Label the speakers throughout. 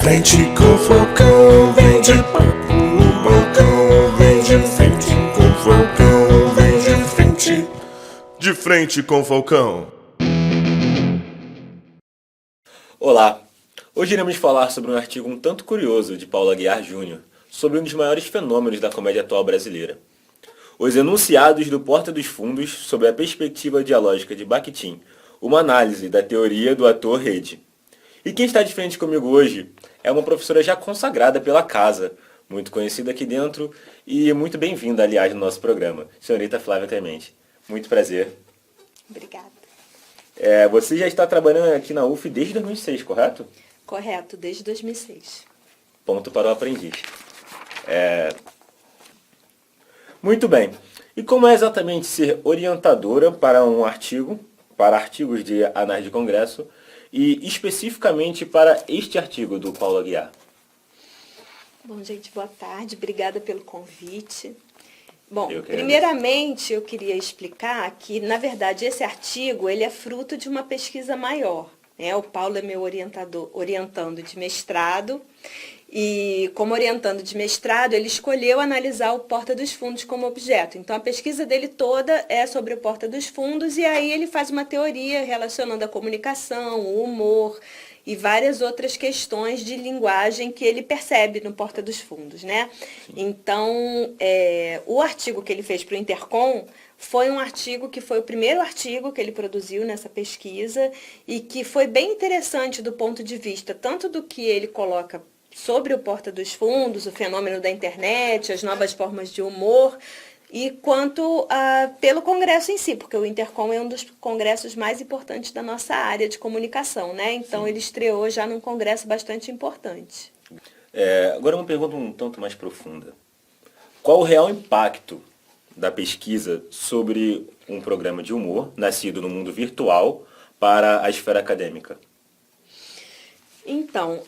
Speaker 1: frente com o Falcão, vem de papo no balcão, vem de frente com o Falcão, vem de frente. De frente com o Falcão.
Speaker 2: Olá, hoje iremos falar sobre um artigo um tanto curioso de Paulo Aguiar Júnior, sobre um dos maiores fenômenos da comédia atual brasileira. Os enunciados do Porta dos Fundos sobre a perspectiva dialógica de Bakhtin, uma análise da teoria do ator rede. E quem está de frente comigo hoje é uma professora já consagrada pela casa, muito conhecida aqui dentro e muito bem-vinda, aliás, no nosso programa, senhorita Flávia Clemente. Muito prazer.
Speaker 3: Obrigada.
Speaker 2: Você já está trabalhando aqui na UF desde 2006, correto?
Speaker 3: Correto, desde 2006.
Speaker 2: Ponto para o aprendiz. Muito bem. E como é exatamente ser orientadora para um artigo, para artigos de análise de congresso, e especificamente para este artigo do Paulo Aguiar?
Speaker 3: Bom, gente, boa tarde. Obrigada pelo convite. Bom,
Speaker 2: Eu que
Speaker 3: primeiramente eu queria explicar que, na verdade, esse artigo ele é fruto de uma pesquisa maior, né? O Paulo é meu orientando de mestrado, e como orientando de mestrado, ele escolheu analisar o Porta dos Fundos como objeto. Então, a pesquisa dele toda é sobre o Porta dos Fundos, e aí ele faz uma teoria relacionando a comunicação, o humor e várias outras questões de linguagem que ele percebe no Porta dos Fundos, né? Então, o artigo que ele fez para o Intercom foi um artigo que foi o primeiro artigo que ele produziu nessa pesquisa e que foi bem interessante do ponto de vista tanto do que ele coloca sobre o Porta dos Fundos, o fenômeno da internet, as novas formas de humor, e quanto pelo congresso em si, porque o Intercom é um dos congressos mais importantes da nossa área de comunicação, né? Então, ele estreou já num congresso bastante importante.
Speaker 2: Agora uma pergunta um tanto mais profunda. Qual o real impacto da pesquisa sobre um programa de humor nascido no mundo virtual para a esfera acadêmica?
Speaker 3: Então,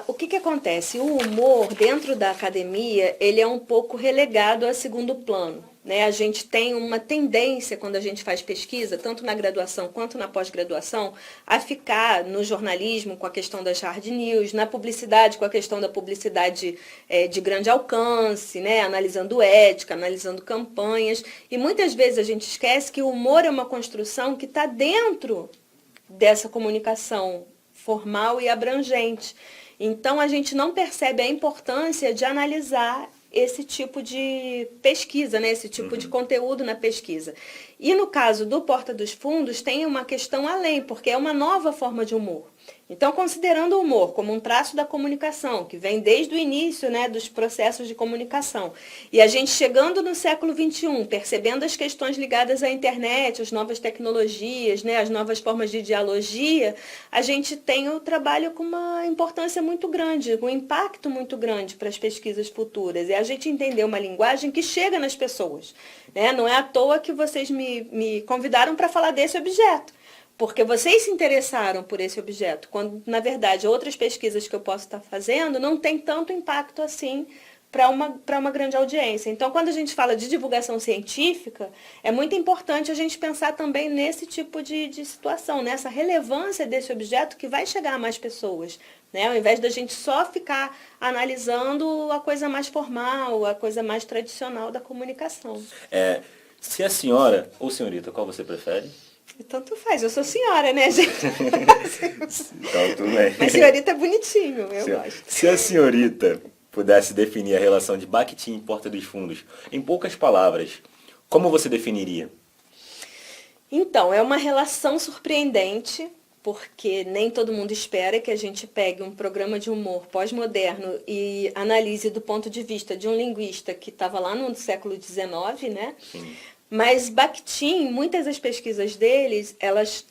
Speaker 3: o que acontece? O humor dentro da academia, ele é um pouco relegado a segundo plano, né? A gente tem uma tendência, quando a gente faz pesquisa, tanto na graduação quanto na pós-graduação, a ficar no jornalismo com a questão das hard news, na publicidade com a questão da publicidade de grande alcance, né? Analisando ética, analisando campanhas, e muitas vezes a gente esquece que o humor é uma construção que está dentro dessa comunicação formal e abrangente. Então, a gente não percebe a importância de analisar esse tipo de pesquisa, né? Esse tipo de conteúdo na pesquisa. E no caso do Porta dos Fundos, tem uma questão além, porque é uma nova forma de humor. Então, considerando o humor como um traço da comunicação, que vem desde o início, né, dos processos de comunicação, e a gente chegando no século XXI, percebendo as questões ligadas à internet, as novas tecnologias, né, as novas formas de dialogia, a gente tem o trabalho com uma importância muito grande, um impacto muito grande para as pesquisas futuras. É a gente entender uma linguagem que chega nas pessoas, né? Não é à toa que vocês me convidaram para falar desse objeto, porque vocês se interessaram por esse objeto, quando, na verdade, outras pesquisas que eu posso estar fazendo não tem tanto impacto assim para uma grande audiência. Então, quando a gente fala de divulgação científica, é muito importante a gente pensar também nesse tipo de situação, nessa relevância desse objeto que vai chegar a mais pessoas, né? Ao invés da gente só ficar analisando a coisa mais formal, a coisa mais tradicional da comunicação.
Speaker 2: Se a senhora ou senhorita, qual você prefere?
Speaker 3: Tanto faz, eu sou senhora, né, gente?
Speaker 2: Então, tudo bem.
Speaker 3: Mas senhorita é bonitinho, eu gosto.
Speaker 2: Se a senhorita pudesse definir a relação de Bakhtin e Porta dos Fundos em poucas palavras, como você definiria?
Speaker 3: Então, é uma relação surpreendente, porque nem todo mundo espera que a gente pegue um programa de humor pós-moderno e analise do ponto de vista de um linguista que estava lá no século XIX, né?
Speaker 2: Sim.
Speaker 3: Mas Bakhtin, muitas das pesquisas deles, elas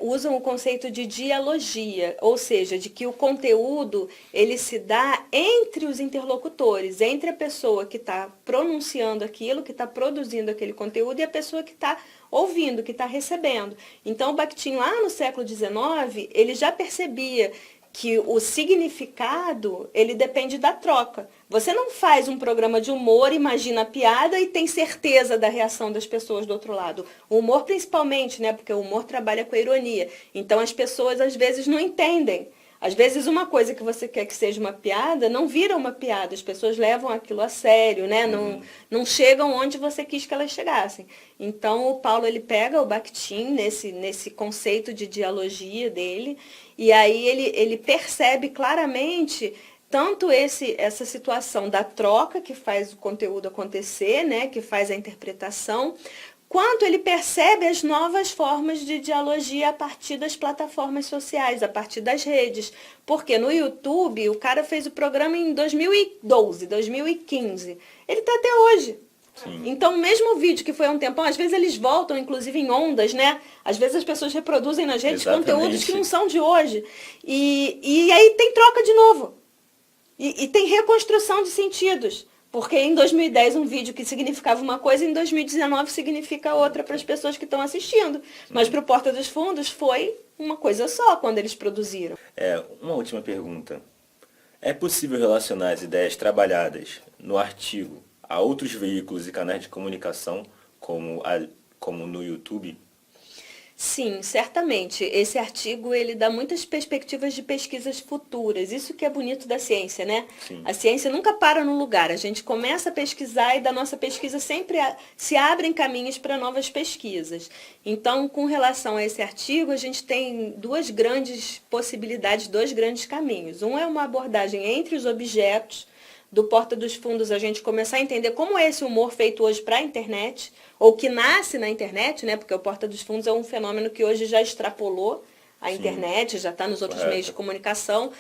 Speaker 3: usam o conceito de dialogia, ou seja, de que o conteúdo ele se dá entre os interlocutores, entre a pessoa que está pronunciando aquilo, que está produzindo aquele conteúdo e a pessoa que está ouvindo, que está recebendo. Então, o Bakhtin, lá no século XIX, ele já percebia que o significado, ele depende da troca. Você não faz um programa de humor, imagina a piada e tem certeza da reação das pessoas do outro lado. O humor principalmente, né? Porque o humor trabalha com a ironia. Então as pessoas às vezes não entendem Às vezes uma coisa que você quer que seja uma piada não vira uma piada, as pessoas levam aquilo a sério, né? Não chegam onde você quis que elas chegassem. Então o Paulo ele pega o Bakhtin nesse conceito de dialogia dele, e aí ele percebe claramente tanto essa situação da troca que faz o conteúdo acontecer, né, que faz a interpretação, quanto ele percebe as novas formas de dialogia a partir das plataformas sociais, a partir das redes. Porque no YouTube, o cara fez o programa em 2012, 2015. Ele está até hoje.
Speaker 2: Sim.
Speaker 3: Então, o mesmo vídeo que foi há um tempão, às vezes eles voltam, inclusive em ondas, né? Às vezes as pessoas reproduzem nas redes conteúdos que não são de hoje. E aí tem troca de novo. E tem reconstrução de sentidos. Porque em 2010 um vídeo que significava uma coisa, em 2019 significa outra para as pessoas que estão assistindo. Mas para o Porta dos Fundos foi uma coisa só quando eles produziram.
Speaker 2: Uma última pergunta. É possível relacionar as ideias trabalhadas no artigo a outros veículos e canais de comunicação, como no YouTube?
Speaker 3: Sim, certamente. Esse artigo ele dá muitas perspectivas de pesquisas futuras. Isso que é bonito da ciência, né?
Speaker 2: Sim.
Speaker 3: A ciência nunca para no lugar. A gente começa a pesquisar e da nossa pesquisa sempre se abrem caminhos para novas pesquisas. Então, com relação a esse artigo, a gente tem duas grandes possibilidades, dois grandes caminhos. Um é uma abordagem entre os objetos do Porta dos Fundos, a gente começar a entender como é esse humor feito hoje para a internet, ou que nasce na internet, né? Porque o Porta dos Fundos é um fenômeno que hoje já extrapolou a internet, já está nos outros meios de comunicação.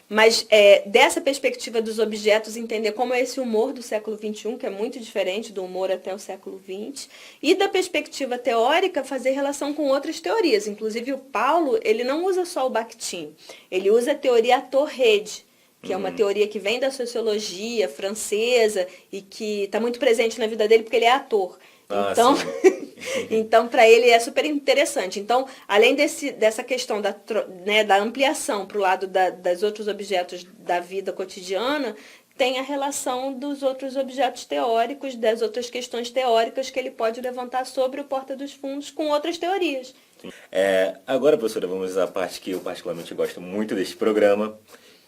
Speaker 3: Mas dessa perspectiva dos objetos, entender como é esse humor do século XXI, que é muito diferente do humor até o século XX, e da perspectiva teórica, fazer relação com outras teorias. Inclusive, o Paulo, ele não usa só o Bakhtin, ele usa a teoria ator-rede, que é uma teoria que vem da sociologia francesa e que está muito presente na vida dele porque ele é ator. Então, então para ele é super interessante. Então, além dessa questão da ampliação para o lado dos outros objetos da vida cotidiana, tem a relação dos outros objetos teóricos, das outras questões teóricas que ele pode levantar sobre o Porta dos Fundos com outras teorias.
Speaker 2: Agora, professora, vamos à parte que eu particularmente gosto muito deste programa,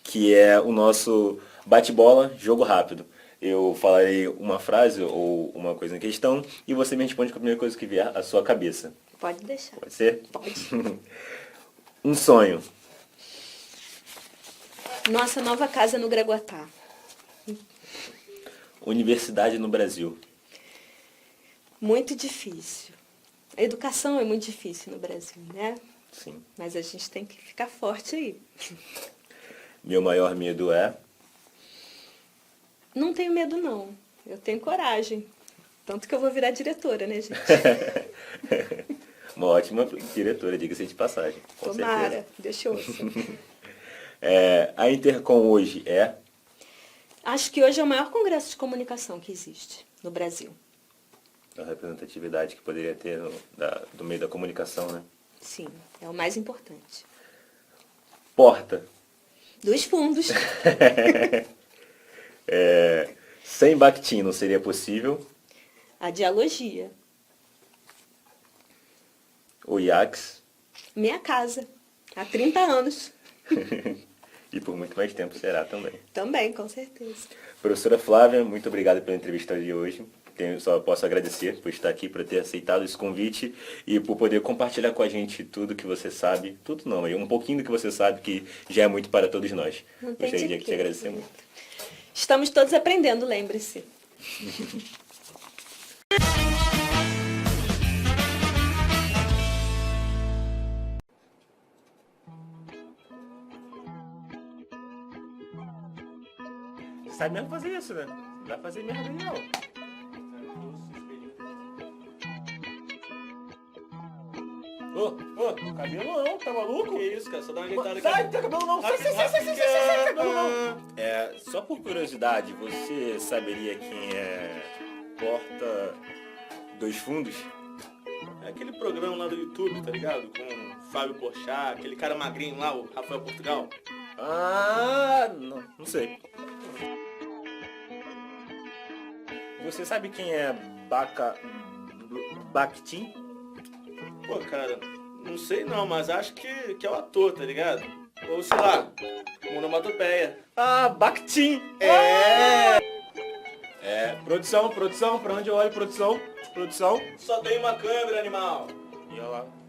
Speaker 2: que é o nosso bate-bola, jogo rápido. Eu falarei uma frase ou uma coisa em questão e você me responde com a primeira coisa que vier à sua cabeça.
Speaker 3: Pode deixar.
Speaker 2: Pode ser?
Speaker 3: Pode.
Speaker 2: Um sonho.
Speaker 3: Nossa nova casa no Graguatá.
Speaker 2: Universidade no Brasil.
Speaker 3: Muito difícil. A educação é muito difícil no Brasil, né?
Speaker 2: Sim.
Speaker 3: Mas a gente tem que ficar forte aí.
Speaker 2: Meu maior medo é...
Speaker 3: Não tenho medo, não. Eu tenho coragem. Tanto que eu vou virar diretora, né, gente?
Speaker 2: Uma ótima diretora, diga-se de passagem. Com
Speaker 3: Tomara.
Speaker 2: certeza.
Speaker 3: Deixa eu ouço.
Speaker 2: A Intercom hoje é...
Speaker 3: Acho que hoje é o maior congresso de comunicação que existe no Brasil.
Speaker 2: A representatividade que poderia ter do meio da comunicação, né?
Speaker 3: Sim, é o mais importante.
Speaker 2: Porta.
Speaker 3: Dos fundos.
Speaker 2: Sem Bakhtin não seria possível.
Speaker 3: A dialogia.
Speaker 2: O IACS.
Speaker 3: Minha casa. Há 30 anos.
Speaker 2: E por muito mais tempo será também.
Speaker 3: Também, com certeza.
Speaker 2: Professora Flávia, muito obrigado pela entrevista de hoje. Só posso agradecer por estar aqui, por ter aceitado esse convite e por poder compartilhar com a gente tudo que você sabe. Tudo não, um pouquinho do que você sabe, que já é muito para todos nós.
Speaker 3: Não tem
Speaker 2: Gostaria de
Speaker 3: de
Speaker 2: te agradecer muito.
Speaker 3: Estamos todos aprendendo, lembre-se.
Speaker 2: Você sabe mesmo fazer isso, né? Não dá pra fazer merda aí, não. Cabelo não, tá maluco?
Speaker 4: Que isso, cara? Só dá uma ajeitada aqui.
Speaker 2: Sai, teu cabelo não! Sai, cabelo não! Só por curiosidade, você saberia quem é Porta dos Fundos?
Speaker 4: É aquele programa lá do YouTube, tá ligado? Com o Fábio Porchat, aquele cara magrinho lá, o Rafael Portugal.
Speaker 2: Não sei. Você sabe quem é Bakhtin?
Speaker 4: Pô, cara, não sei não, mas acho que é o ator, tá ligado? Ou sei lá, monomatopeia.
Speaker 2: Ah, Bakhtin! Produção, pra onde eu olho, produção?
Speaker 4: Só tem uma câmera, animal.
Speaker 2: E olha lá.